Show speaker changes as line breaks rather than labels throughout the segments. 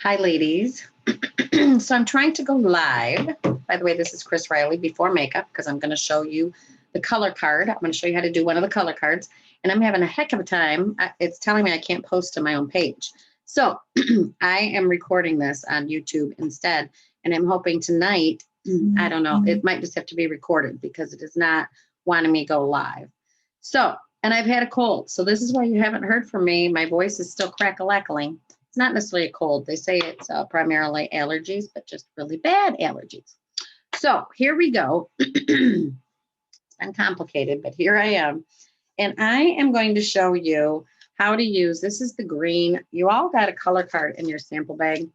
Hi, ladies. So I'm trying to go live. By the way, this is Chris Riley before makeup because I'm going to show you the color card. I'm going to show you how to do one of the color cards, and I'm having a heck of a time. It's telling me I can't post to my own page. So I am recording this on YouTube instead, and I'm hoping tonight, I don't know, it might just have to be recorded because it is not wanting me to go live. So, and I've had a cold. So this is why you haven't heard from me. My voice is still crack-a-lackling. It's not necessarily a cold. They say it's primarily allergies, but just really bad allergies. So here we go. It's been complicated, but here I am. And I am going to show you how to use, this is the green. You all got a color card in your sample bag.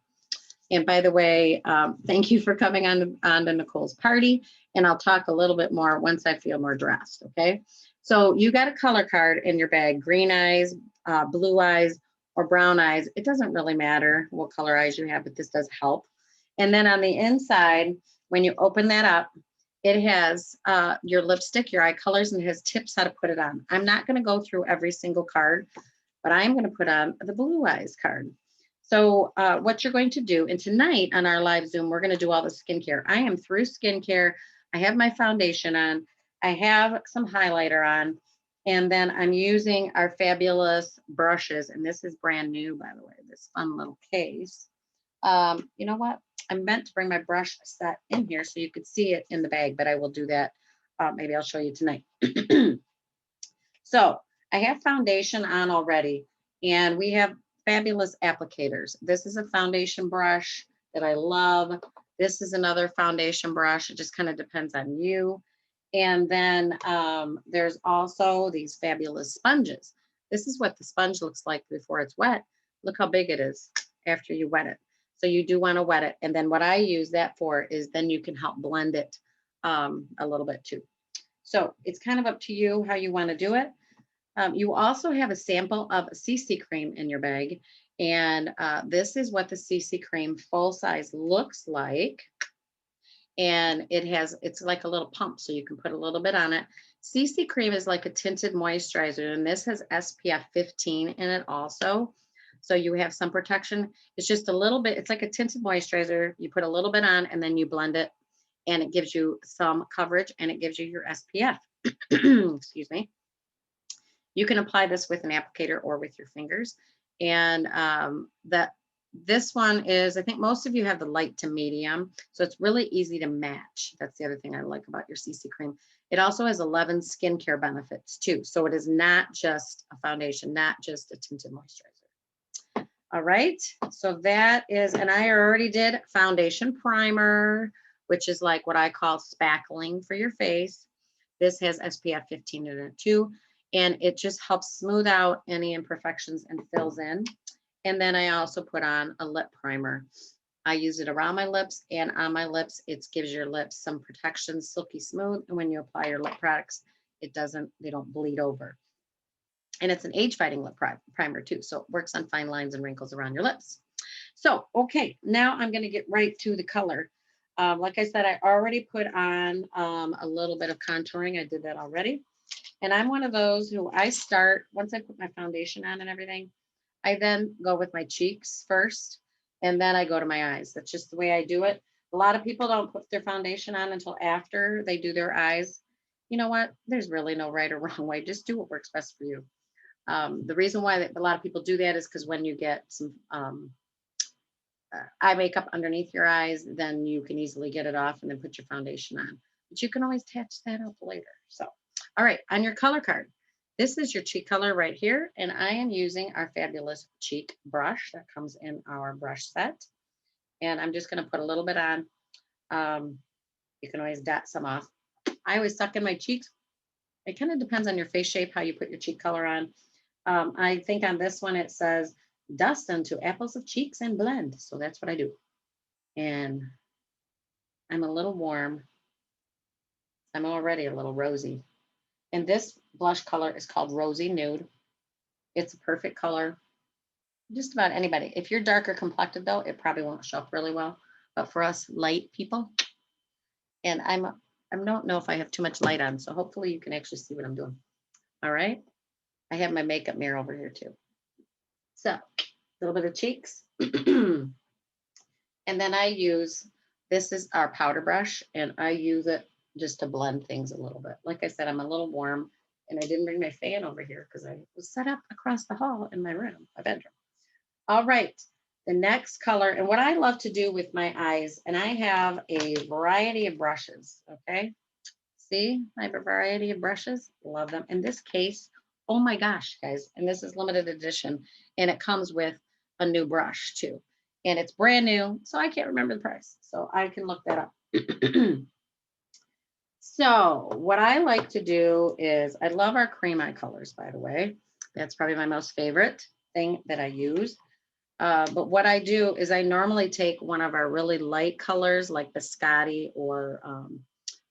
And by the way, thank you for coming on to Nicole's party. And I'll talk a little bit more once I feel more dressed, okay? So you got a color card in your bag, green eyes, blue eyes, or brown eyes. It doesn't really matter what color eyes you have, but this does help. And then on the inside, when you open that up, it has your lipstick, your eye colors, and it has tips how to put it on. I'm not going to go through every single card, but I'm going to put on the blue eyes card. So what you're going to do, and tonight on our live Zoom, we're going to do all the skincare. I am through skincare. I have my foundation on. I have some highlighter on. And then I'm using our fabulous brushes. And this is brand new, by the way, this fun little case. You know what? I meant to bring my brush set in here so you could see it in the bag, but I will do that. Maybe I'll show you tonight. So I have foundation on already, and we have fabulous applicators. This is a foundation brush that I love. This is another foundation brush. It just kind of depends on you. And then there's also these fabulous sponges. This is what the sponge looks like before it's wet. Look how big it is after you wet it. So you do want to wet it. And then what I use that for is then you can help blend it a little bit too. So it's kind of up to you how you want to do it. You also have a sample of CC cream in your bag. And this is what the CC cream full size looks like. And it's like a little pump, so you can put a little bit on it. CC cream is like a tinted moisturizer, and this has SPF 15 in it also. So you have some protection. It's just a little bit, it's like a tinted moisturizer. You put a little bit on and then you blend it, and it gives you some coverage and it gives you your SPF. Excuse me. You can apply this with an applicator or with your fingers. And this one is, I think most of you have the light to medium, so it's really easy to match. That's the other thing I like about your CC cream. It also has 11 skincare benefits too. So it is not just a foundation, not just a tinted moisturizer. All right, so that is, and I already did foundation primer, which is like what I call spackling for your face. This has SPF 15 in it too, and it just helps smooth out any imperfections and fills in. And then I also put on a lip primer. I use it around my lips and on my lips. It gives your lips some protection, silky smooth. And when you apply your lip products, they don't bleed over. And it's an age fighting lip primer too. So it works on fine lines and wrinkles around your lips. So, okay, now I'm going to get right to the color. Like I said, I already put on a little bit of contouring. I did that already. And I'm one of those who I start, once I put my foundation on and everything, I then go with my cheeks first, and then I go to my eyes. That's just the way I do it. A lot of people don't put their foundation on until after they do their eyes. You know what? There's really no right or wrong way. Just do what works best for you. The reason why a lot of people do that is because when you get some eye makeup underneath your eyes, then you can easily get it off and then put your foundation on. But you can always touch that up later. So, all right, on your color card, this is your cheek color right here, and I am using our fabulous cheek brush that comes in our brush set. And I'm just going to put a little bit on. You can always dot some off. I always suck in my cheeks. It kind of depends on your face shape, how you put your cheek color on. I think on this one, it says, dust into apples of cheeks and blend. So that's what I do. And I'm a little warm. I'm already a little rosy. And this blush color is called Rosy Nude. It's a perfect color. Just about anybody. If you're darker complected though, it probably won't show up really well. But for us light people, and I don't know if I have too much light on, so hopefully you can actually see what I'm doing. All right. I have my makeup mirror over here too. So a little bit of cheeks. And then I use, this is our powder brush, and I use it just to blend things a little bit. Like I said, I'm a little warm, and I didn't bring my fan over here because I was set up across the hall in my room, my bedroom. All right, the next color, and what I love to do with my eyes, and I have a variety of brushes, okay? See, I have a variety of brushes, love them. In this case, oh my gosh, guys, and this is limited edition, and it comes with a new brush too. And it's brand new, so I can't remember the price. So I can look that up. So what I like to do is, I love our cream eye colors, by the way. That's probably my most favorite thing that I use. But what I do is I normally take one of our really light colors like Biscotti or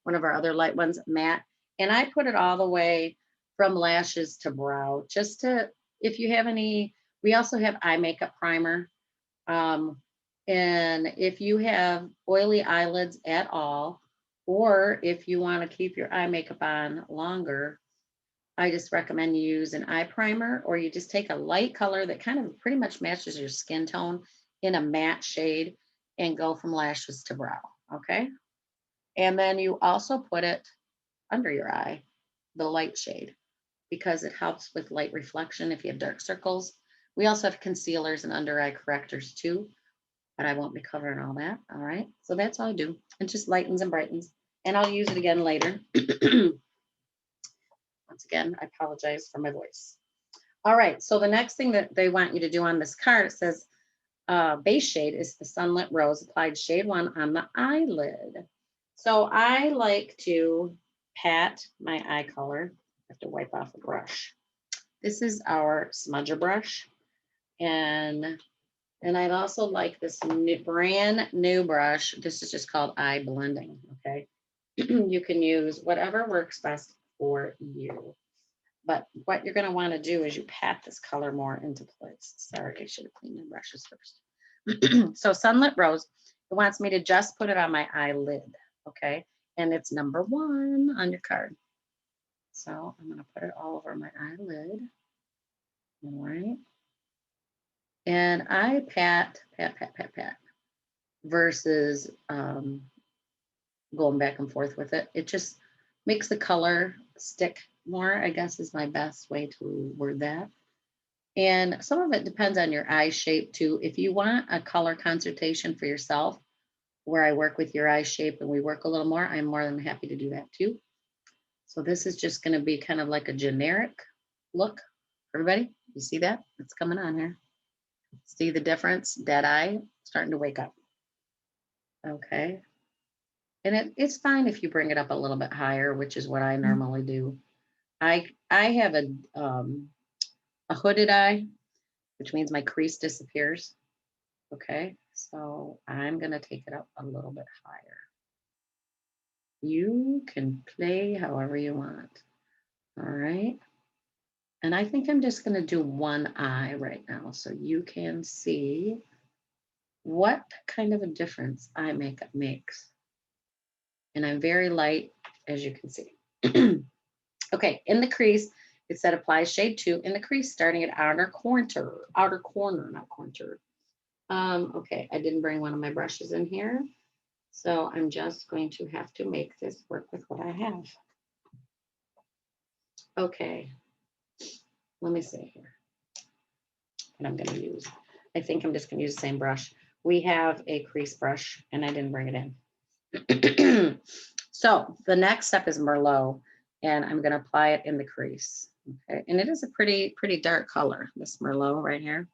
one of our other light ones, matte, and I put it all the way from lashes to brow, just to, if you have any, we also have eye makeup primer. Um, and if you have oily eyelids at all, or if you want to keep your eye makeup on longer, I just recommend you use an eye primer, or you just take a light color that kind of pretty much matches your skin tone in a matte shade and go from lashes to brow. Okay. And then you also put it under your eye, the light shade, because it helps with light reflection if you have dark circles. We also have concealers and under eye correctors too, but I won't be covering all that. All right. So that's all I do. It just lightens and brightens. And I'll use it again later. Once again, I apologize for my voice. All right. So the next thing that they want you to do on this card, it says base shade is the Sunlit Rose applied shade 1 on the eyelid. So I like to pat my eye color. I have to wipe off a brush. This is our smudger brush. And I'd also like this brand new brush. This is just called eye blending, okay? You can use whatever works best for you. But what you're gonna wanna do is you pat this color more into place. Sorry, I should have cleaned my brushes first. So Sunlit Rose, it wants me to just put it on my eyelid, okay? And it's number 1 on your card. So I'm gonna put it all over my eyelid, all right? And I pat, versus going back and forth with it. It just makes the color stick more, I guess is my best way to word that. And some of it depends on your eye shape too. If you want a color consultation for yourself, where I work with your eye shape and we work a little more, I'm more than happy to do that too. So this is just going to be kind of like a generic look. Everybody, you see that? It's coming on here. See the difference? Dead eye starting to wake up. Okay. And it's fine if you bring it up a little bit higher, which is what I normally do. I have a hooded eye, which means my crease disappears. Okay, so I'm gonna take it up a little bit higher. You can play however you want. All right. And I think I'm just gonna do one eye right now so you can see what kind of a difference eye makeup makes. And I'm very light, as you can see. Okay, in the crease, it said apply shade 2 in the crease, starting at outer corner, not contour. Okay, I didn't bring one of my brushes in here, so I'm just going to have to make this work with what I have. Okay, let me see here what I'm going to use. I think I'm just going to use the same brush. We have a crease brush, and I didn't bring it in. So the next step is Merlot, and I'm going to apply it in the crease. Okay, and it is a pretty dark color, this Merlot right here.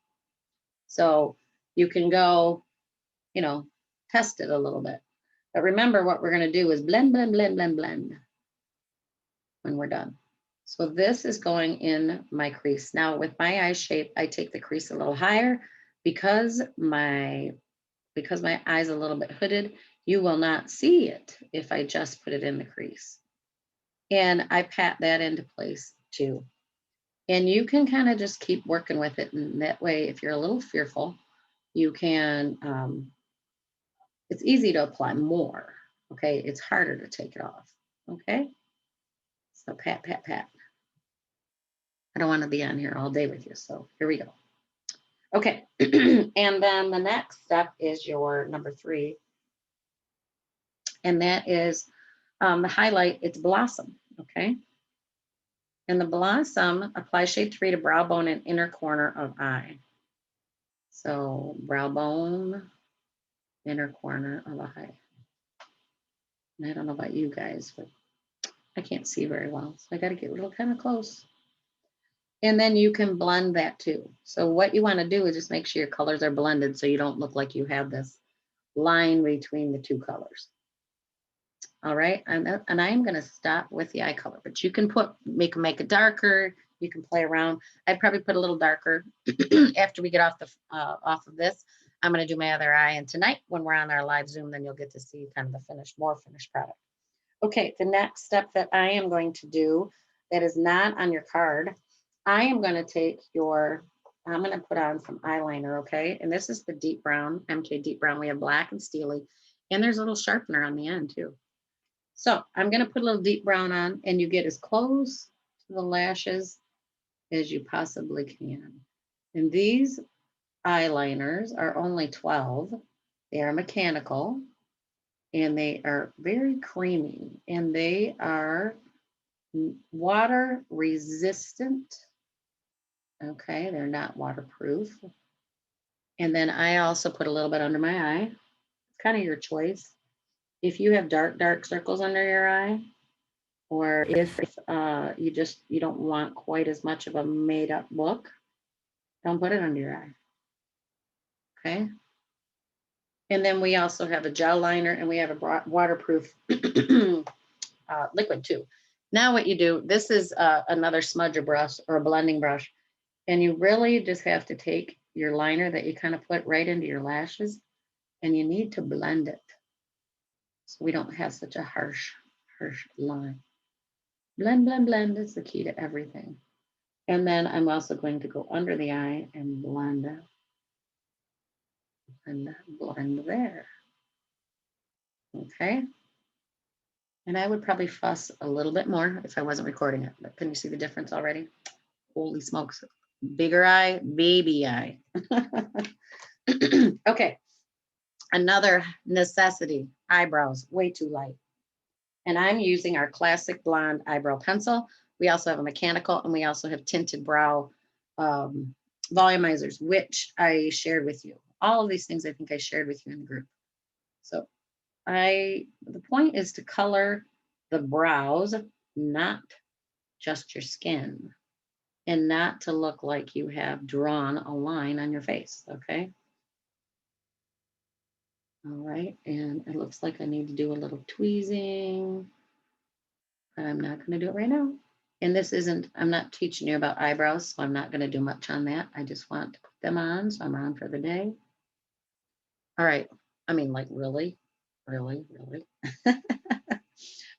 So you can go, test it a little bit. But remember, what we're going to do is blend when we're done. So this is going in my crease. Now with my eye shape, I take the crease a little higher because my eye's a little bit hooded. You will not see it if I just put it in the crease. And I pat that into place too. And you can kind of just keep working with it. And that way, if you're a little fearful, you can, it's easy to apply more. Okay. It's harder to take it off. Okay. So pat, pat, pat. I don't want to be on here all day with you. So here we go. Okay. And then the next step is your number 3. And that is the highlight. It's Blossom. Okay. And the Blossom, apply shade 3 to brow bone and inner corner of eye. So brow bone, inner corner of eye. And I don't know about you guys, but I can't see very well. So I got to get a little kind of close. And then you can blend that too. So what you want to do is just make sure your colors are blended so you don't look like you have this line between the 2 colors. All right, and I am going to stop with the eye color, but you can make it darker. You can play around. I'd probably put a little darker after we get off of this. I'm going to do my other eye, and tonight when we're on our live Zoom, then you'll get to see kind of the more finished product. Okay, the next step that I am going to do that is not on your card, I am going to take I'm going to put on some eyeliner, okay? And this is the deep brown, MK deep brown. We have black and steely, and there's a little sharpener on the end too. So I'm going to put a little deep brown on, and you get as close to the lashes as you possibly can. And these eyeliners are only 12. They are mechanical, and they are very creamy, and they are water resistant. Okay, they're not waterproof. And then I also put a little bit under my eye. It's kind of your choice. If you have dark circles under your eye, or if you don't want quite as much of a made up look, don't put it under your eye. Okay. And then we also have a gel liner, and we have a waterproof liquid too. Now what you do, this is another smudger brush or a blending brush, and you really just have to take your liner that you kind of put right into your lashes, and you need to blend it so we don't have such a harsh line. Blend, blend, blend is the key to everything. And then I'm also going to go under the eye and blend there. Okay. And I would probably fuss a little bit more if I wasn't recording it, but can you see the difference already? Holy smokes. Bigger eye, baby eye. Okay. Another necessity, eyebrows, way too light. And I'm using our classic blonde eyebrow pencil. We also have a mechanical, and we also have tinted brow volumizers, which I shared with you. All of these things I think I shared with you in the group. So the point is to color the brows, not just your skin, and not to look like you have drawn a line on your face, okay? All right, and it looks like I need to do a little tweezing. I'm not going to do it right now. And I'm not teaching you about eyebrows, so I'm not going to do much on that. I just want to put them on, so I'm on for the day. All right. I mean, like, really? Really?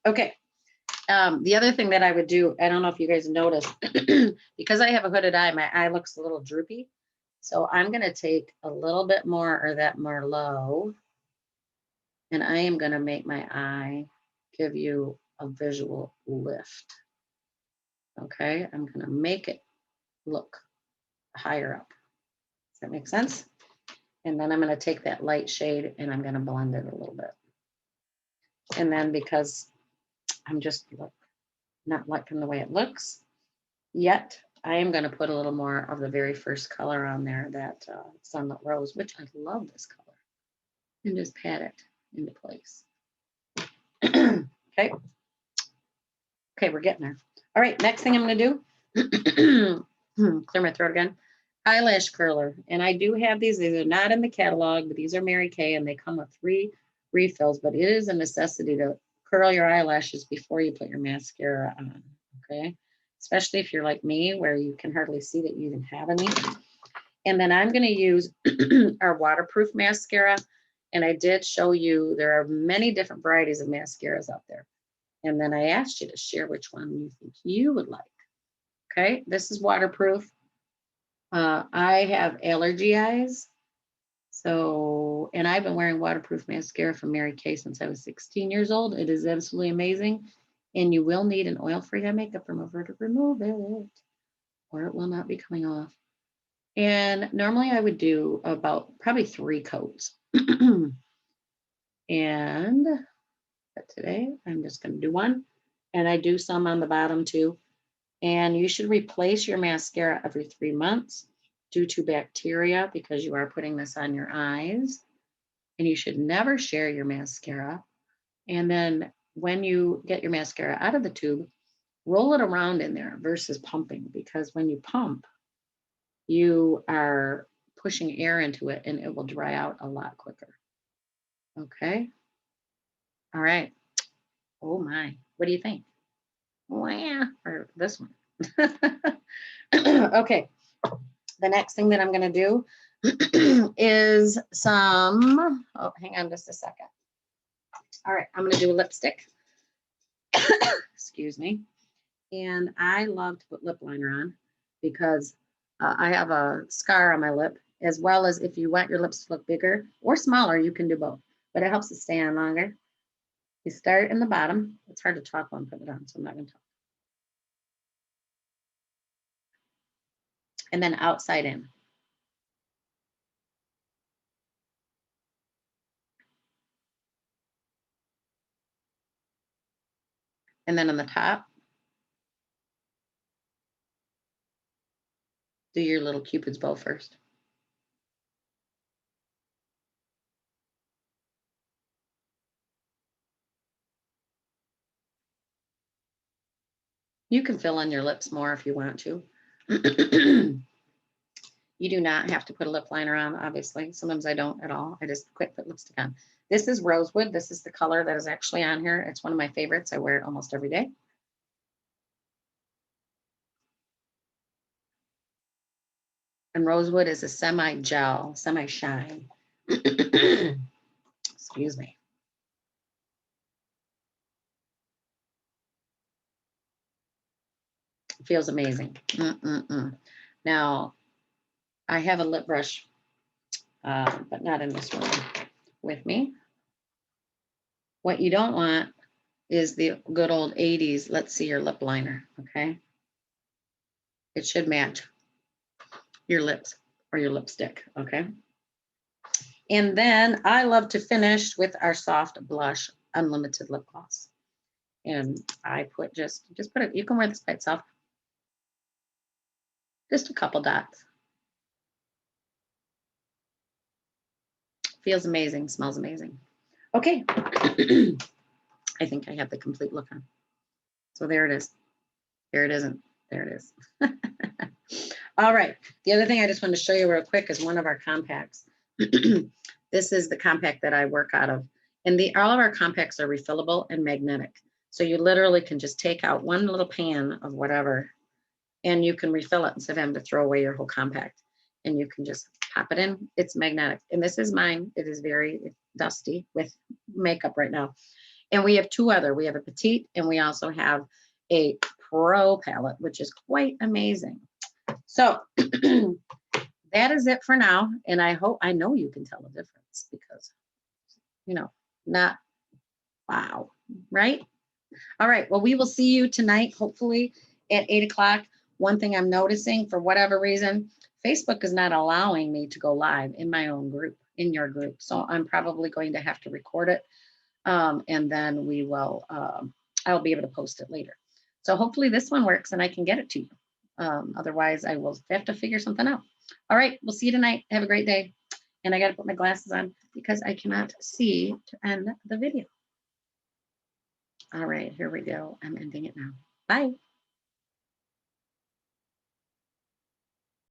Okay. The other thing that I would do, I don't know if you guys noticed, because I have a hooded eye, my eye looks a little droopy. So I'm going to take a little bit more of that Merlot, and I am going to make my eye give you a visual lift. Okay, I'm going to make it look higher up. Does that make sense? And then I'm going to take that light shade and I'm going to blend it a little bit. And then because I'm just not liking the way it looks yet, I am going to put a little more of the very first color on there, that Sunlit Rose, which I love this color, and just pat it into place. Okay. Okay, we're getting there. All right, next thing I'm going to do, clear my throat again, eyelash curler. And I do have these. These are not in the catalog, but these are Mary Kay, and they come with 3 refills, but it is a necessity to curl your eyelashes before you put your mascara on, okay? Especially if you're like me, where you can hardly see that you even have any. And then I'm going to use our waterproof mascara. And I did show you there are many different varieties of mascaras out there. And then I asked you to share which one you think you would like. Okay, this is waterproof. I have allergy eyes. So, and I've been wearing waterproof mascara from Mary Kay since I was 16 years old. It is absolutely amazing. And you will need an oil-free eye makeup remover to remove it, or it will not be coming off. And normally I would do about probably 3 coats. And but today I'm just going to do one. And I do some on the bottom too. And you should replace your mascara every 3 months due to bacteria because you are putting this on your eyes. And you should never share your mascara. And then when you get your mascara out of the tube, roll it around in there versus pumping, because when you pump, you are pushing air into it and it will dry out a lot quicker. Okay. All right. Oh my. What do you think? Well, or this one. Okay. The next thing that I'm going to do is some, oh, hang on just a second. All right. I'm going to do a lipstick. Excuse me. And I love to put lip liner on because I have a scar on my lip, as well as if you want your lips to look bigger or smaller, you can do both, but it helps it stay on longer. You start in the bottom. It's hard to talk while I'm putting it on, so I'm not going to talk. And then outside in. And then on the top, do your little Cupid's bow first. You can fill in your lips more if you want to. You do not have to put a lip liner on, obviously. Sometimes I don't at all. I just quick put lipstick on. This is Rosewood. This is the color that is actually on here. It's one of my favorites. I wear it almost every day. And Rosewood is a semi-gel, semi-shine. Excuse me. It feels amazing. Now, I have a lip brush, but not in this one with me. What you don't want is the good old 80s, let's see your lip liner, okay? It should match your lips or your lipstick, okay? And then I love to finish with our soft blush unlimited lip gloss. And I put just put it, you can wear this by itself. Just a couple dots. Feels amazing, smells amazing. Okay. I think I have the complete look on. So there it is. There it isn't. There it is. All right. The other thing I just want to show you real quick is one of our compacts. This is the compact that I work out of. And all of our compacts are refillable and magnetic. So you literally can just take out one little pan of whatever and you can refill it instead of having to throw away your whole compact. And you can just pop it in. It's magnetic. And this is mine. It is very dusty with makeup right now. And we have two other. We have a petite and we also have a pro palette, which is quite amazing. So that is it for now. And I know you can tell the difference because, not wow, right? All right. Well, we will see you tonight, hopefully at 8 o'clock. One thing I'm noticing, for whatever reason, Facebook is not allowing me to go live in my own group, in your group. So I'm probably going to have to record it. And then we will, I'll be able to post it later. So hopefully this one works and I can get it to you. Otherwise, I will have to figure something out. All right. We'll see you tonight. Have a great day. And I got to put my glasses on because I cannot see to end the video. All right, here we go. I'm ending it now. Bye.